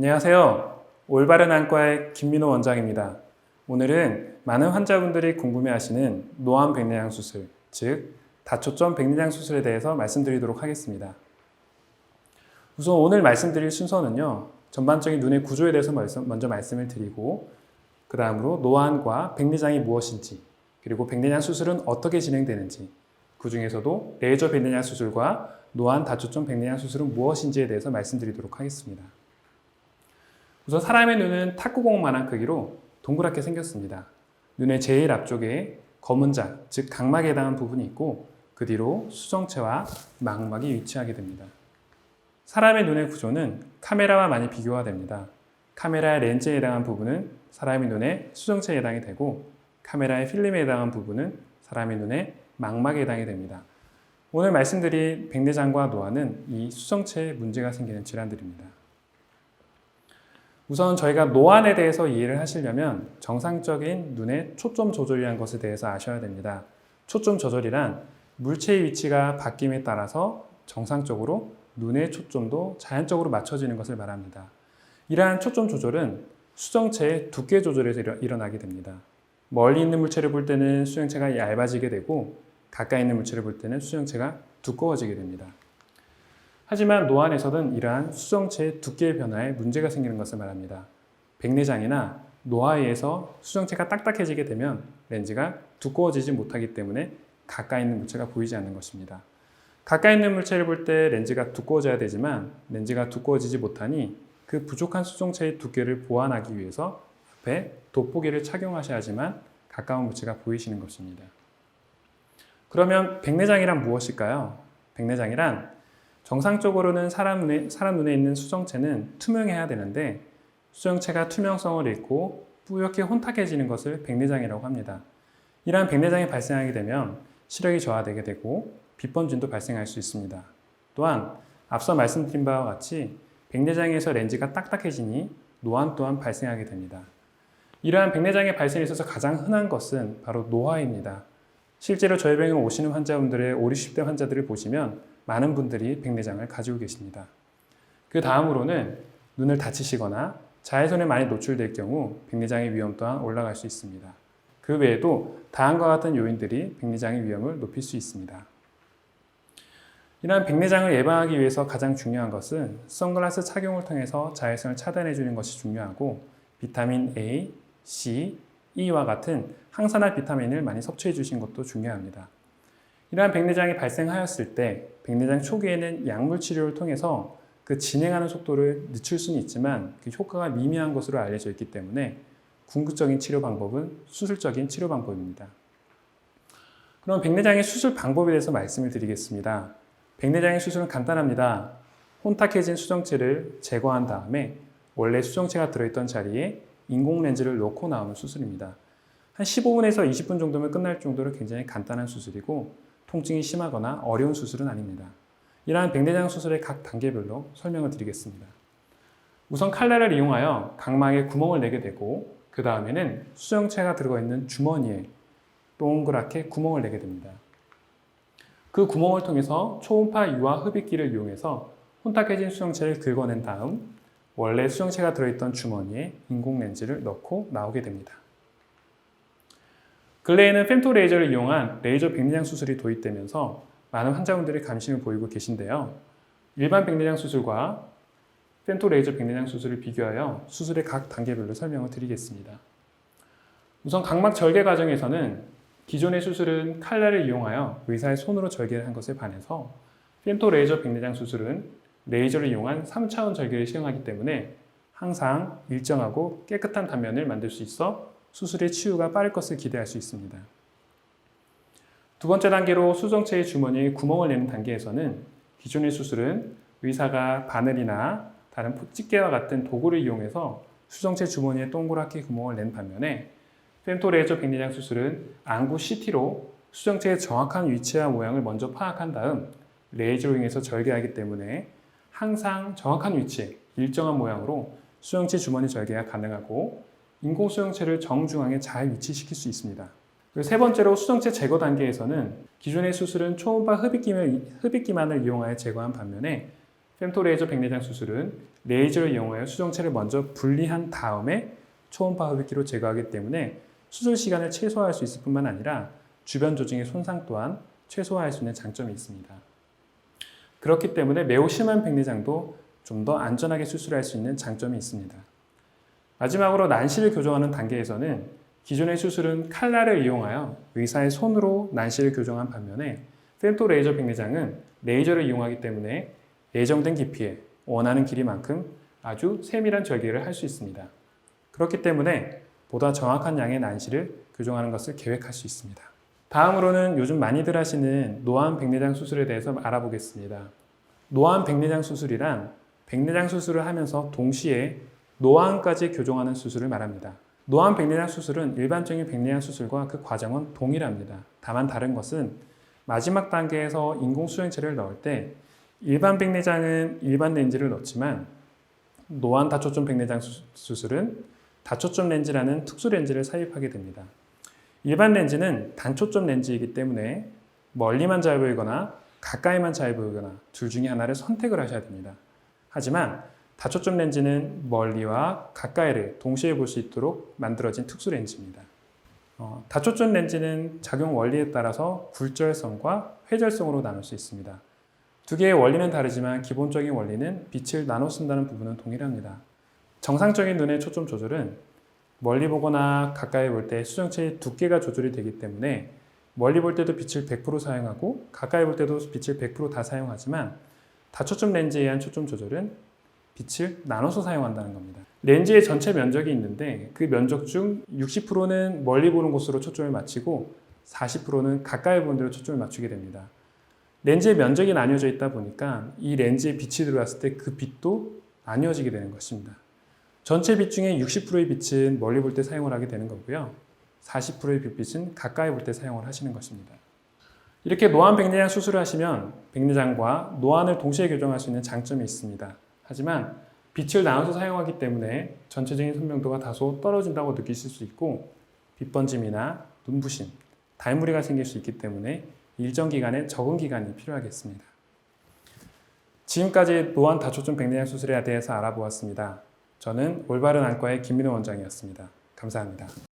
안녕하세요. 올바른 안과의 김민호 원장입니다. 오늘은 많은 환자분들이 궁금해하시는 노안 백내장 수술, 즉 다초점 백내장 수술에 대해서 말씀드리도록 하겠습니다. 우선 오늘 말씀드릴 순서는요, 전반적인 눈의 구조에 대해서 먼저 말씀을 드리고, 그 다음으로 노안과 백내장이 무엇인지, 그리고 백내장 수술은 어떻게 진행되는지, 그 중에서도 레이저 백내장 수술과 노안 다초점 백내장 수술은 무엇인지에 대해서 말씀드리도록 하겠습니다. 우선 사람의 눈은 탁구공만한 크기로 동그랗게 생겼습니다. 눈의 제일 앞쪽에 검은 자, 즉 각막에 해당하는 부분이 있고 그 뒤로 수정체와 망막이 위치하게 됩니다. 사람의 눈의 구조는 카메라와 많이 비교가 됩니다. 카메라의 렌즈에 해당하는 부분은 사람의 눈의 수정체에 해당이 되고 카메라의 필름에 해당하는 부분은 사람의 눈의 망막에 해당이 됩니다. 오늘 말씀드린 백내장과 노안은 이 수정체에 문제가 생기는 질환들입니다. 우선 저희가 노안에 대해서 이해를 하시려면 정상적인 눈의 초점 조절이라는 것에 대해서 아셔야 됩니다. 초점 조절이란 물체의 위치가 바뀜에 따라서 정상적으로 눈의 초점도 자연적으로 맞춰지는 것을 말합니다. 이러한 초점 조절은 수정체의 두께 조절에서 일어나게 됩니다. 멀리 있는 물체를 볼 때는 수정체가 얇아지게 되고 가까이 있는 물체를 볼 때는 수정체가 두꺼워지게 됩니다. 하지만 노안에서는 이러한 수정체의 두께의 변화에 문제가 생기는 것을 말합니다. 백내장이나 노화에 의해서 수정체가 딱딱해지게 되면 렌즈가 두꺼워지지 못하기 때문에 가까이 있는 물체가 보이지 않는 것입니다. 가까이 있는 물체를 볼 때 렌즈가 두꺼워져야 되지만 렌즈가 두꺼워지지 못하니 그 부족한 수정체의 두께를 보완하기 위해서 옆에 돋보기를 착용하셔야지만 가까운 물체가 보이시는 것입니다. 그러면 백내장이란 무엇일까요? 백내장이란 정상적으로는 사람 눈에 있는 수정체는 투명해야 되는데 수정체가 투명성을 잃고 뿌옇게 혼탁해지는 것을 백내장이라고 합니다. 이러한 백내장이 발생하게 되면 시력이 저하되게 되고 빛번짐도 발생할 수 있습니다. 또한 앞서 말씀드린 바와 같이 백내장에서 렌즈가 딱딱해지니 노안 또한 발생하게 됩니다. 이러한 백내장의 발생에 있어서 가장 흔한 것은 바로 노화입니다. 실제로 저희 병원에 오시는 환자분들의 50, 60대 환자들을 보시면 많은 분들이 백내장을 가지고 계십니다. 그 다음으로는 눈을 다치시거나 자외선에 많이 노출될 경우 백내장의 위험 또한 올라갈 수 있습니다. 그 외에도 다음과 같은 요인들이 백내장의 위험을 높일 수 있습니다. 이러한 백내장을 예방하기 위해서 가장 중요한 것은 선글라스 착용을 통해서 자외선을 차단해 주는 것이 중요하고 비타민 A, C, E와 같은 항산화 비타민을 많이 섭취해 주신 것도 중요합니다. 이러한 백내장이 발생하였을 때 백내장 초기에는 약물 치료를 통해서 그 진행하는 속도를 늦출 수는 있지만 그 효과가 미미한 것으로 알려져 있기 때문에 궁극적인 치료 방법은 수술적인 치료 방법입니다. 그럼 백내장의 수술 방법에 대해서 말씀을 드리겠습니다. 백내장의 수술은 간단합니다. 혼탁해진 수정체를 제거한 다음에 원래 수정체가 들어있던 자리에 인공 렌즈를 넣고 나오는 수술입니다. 한 15분에서 20분 정도면 끝날 정도로 굉장히 간단한 수술이고 통증이 심하거나 어려운 수술은 아닙니다. 이러한 백내장 수술의 각 단계별로 설명을 드리겠습니다. 우선 칼날을 이용하여 각막에 구멍을 내게 되고 그 다음에는 수정체가 들어있는 주머니에 동그랗게 구멍을 내게 됩니다. 그 구멍을 통해서 초음파 유화 흡입기를 이용해서 혼탁해진 수정체를 긁어낸 다음 원래 수정체가 들어있던 주머니에 인공 렌즈를 넣고 나오게 됩니다. 근래에는 femto레이저를 이용한 레이저 백내장 수술이 도입되면서 많은 환자분들이 관심을 보이고 계신데요. 일반 백내장 수술과 femto레이저 백내장 수술을 비교하여 수술의 각 단계별로 설명을 드리겠습니다. 우선 각막 절개 과정에서는 기존의 수술은 칼날을 이용하여 의사의 손으로 절개를 한 것에 반해서 femto레이저 백내장 수술은 레이저를 이용한 3차원 절개를 시행하기 때문에 항상 일정하고 깨끗한 단면을 만들 수 있어 수술의 치유가 빠를 것을 기대할 수 있습니다. 두 번째 단계로 수정체의 주머니에 구멍을 내는 단계에서는 기존의 수술은 의사가 바늘이나 다른 집게와 같은 도구를 이용해서 수정체 주머니에 동그랗게 구멍을 낸 반면에 femto레이저 백내장 수술은 안구 CT로 수정체의 정확한 위치와 모양을 먼저 파악한 다음 레이저로 이용해서 절개하기 때문에 항상 정확한 위치에 일정한 모양으로 수정체 주머니 절개가 가능하고 인공 수정체를 정중앙에 잘 위치시킬 수 있습니다. 그리고 세 번째로 수정체 제거 단계에서는 기존의 수술은 초음파 흡입기만을 이용하여 제거한 반면에 femto레이저 백내장 수술은 레이저를 이용하여 수정체를 먼저 분리한 다음에 초음파 흡입기로 제거하기 때문에 수술 시간을 최소화할 수 있을 뿐만 아니라 주변 조직의 손상 또한 최소화할 수 있는 장점이 있습니다. 그렇기 때문에 매우 심한 백내장도 좀 더 안전하게 수술할 수 있는 장점이 있습니다. 마지막으로 난시를 교정하는 단계에서는 기존의 수술은 칼날을 이용하여 의사의 손으로 난시를 교정한 반면에 femto레이저 백내장은 레이저를 이용하기 때문에 예정된 깊이에 원하는 길이만큼 아주 세밀한 절개를 할 수 있습니다. 그렇기 때문에 보다 정확한 양의 난시를 교정하는 것을 계획할 수 있습니다. 다음으로는 요즘 많이들 하시는 노안 백내장 수술에 대해서 알아보겠습니다. 노안 백내장 수술이란 백내장 수술을 하면서 동시에 노안까지 교정하는 수술을 말합니다. 노안 백내장 수술은 일반적인 백내장 수술과 그 과정은 동일합니다. 다만 다른 것은 마지막 단계에서 인공수정체를 넣을 때 일반 백내장은 일반 렌즈를 넣지만 노안 다초점 백내장 수술은 다초점 렌즈라는 특수 렌즈를 삽입하게 됩니다. 일반 렌즈는 단초점 렌즈이기 때문에 멀리만 잘 보이거나 가까이만 잘 보이거나 둘 중에 하나를 선택을 하셔야 됩니다. 하지만 다초점 렌즈는 멀리와 가까이를 동시에 볼 수 있도록 만들어진 특수 렌즈입니다. 다초점 렌즈는 작용 원리에 따라서 굴절성과 회절성으로 나눌 수 있습니다. 두 개의 원리는 다르지만 기본적인 원리는 빛을 나눠 쓴다는 부분은 동일합니다. 정상적인 눈의 초점 조절은 멀리 보거나 가까이 볼 때 수정체의 두께가 조절이 되기 때문에 멀리 볼 때도 빛을 100% 사용하고 가까이 볼 때도 빛을 100% 다 사용하지만 다초점 렌즈에 의한 초점 조절은 빛을 나눠서 사용한다는 겁니다. 렌즈의 전체 면적이 있는데 그 면적 중 60%는 멀리 보는 곳으로 초점을 맞추고 40%는 가까이 보는 데로 초점을 맞추게 됩니다. 렌즈의 면적이 나뉘어져 있다 보니까 이 렌즈에 빛이 들어왔을 때 그 빛도 나뉘어지게 되는 것입니다. 전체 빛 중에 60%의 빛은 멀리 볼 때 사용을 하게 되는 거고요. 40%의 빛은 가까이 볼 때 사용을 하시는 것입니다. 이렇게 노안 백내장 수술을 하시면 백내장과 노안을 동시에 교정할 수 있는 장점이 있습니다. 하지만 빛을 나눠서 사용하기 때문에 전체적인 선명도가 다소 떨어진다고 느끼실 수 있고 빛번짐이나 눈부심, 달무리가 생길 수 있기 때문에 일정 기간에 적응 기간이 필요하겠습니다. 지금까지 노안 다초점 백내장 수술에 대해서 알아보았습니다. 저는 올바른 안과의 김민호 원장이었습니다. 감사합니다.